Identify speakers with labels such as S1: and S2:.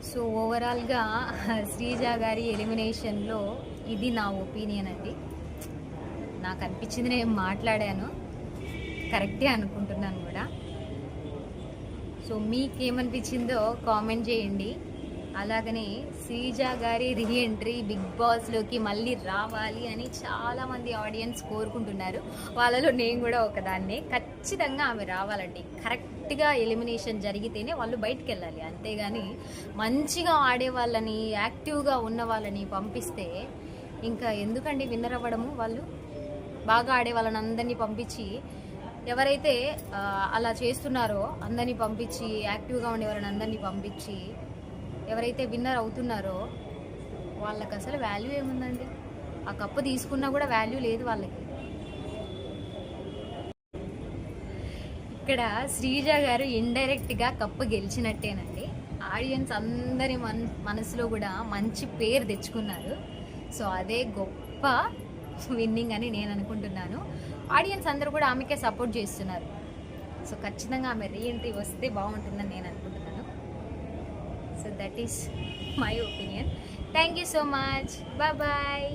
S1: So ఓవరాల్గా శ్రీజ గారి ఎలిమినేషన్లో ఇది నా ఒపీనియన్ అండి. నాకు అనిపించింది, నేను మాట్లాడాను, కరెక్టే అనుకుంటున్నాను కూడా. సో మీకేమనిపించిందో కామెంట్ చేయండి. అలాగనే శ్రీజ గారి రీఎంట్రీ బిగ్ బాస్లోకి మళ్ళీ రావాలి అని చాలామంది ఆడియన్స్ కోరుకుంటున్నారు. వాళ్ళలో నేను కూడా ఒకదాన్నే. ఖచ్చితంగా ఆమె రావాలండి. కరెక్ట్గా ఎలిమినేషన్ జరిగితేనే వాళ్ళు బయటికి వెళ్ళాలి. అంతేగాని మంచిగా ఆడే వాళ్ళని, యాక్టివ్గా ఉన్న వాళ్ళని పంపిస్తే ఇంకా ఎందుకండి విన్నర్ అవ్వడము? వాళ్ళు బాగా ఆడే వాళ్ళని అందరినీ పంపించి, ఎవరైతే అలా చేస్తున్నారో అందరినీ పంపించి, యాక్టివ్గా ఉండే వాళ్ళని అందరినీ పంపించి ఎవరైతే విన్నర్ అవుతున్నారో వాళ్ళకి అసలు వాల్యూ ఏముందండి? ఆ కప్పు తీసుకున్నా కూడా వాల్యూ లేదు వాళ్ళకి. ఇక్కడ శ్రీజ గారు ఇండైరెక్ట్గా కప్పు గెలిచినట్టేనండి. ఆడియన్స్ అందరి మనసులో కూడా మంచి పేరు తెచ్చుకున్నారు. సో అదే గొప్ప విన్నింగ్ అని నేను అనుకుంటున్నాను. ఆడియన్స్ అందరూ కూడా ఆమెకే సపోర్ట్ చేస్తున్నారు. సో ఖచ్చితంగా ఆమె రీఎంట్రీ వస్తే బాగుంటుందని నేను అనుకుంటున్నాను. So that is my opinion. Thank you so much. Bye bye.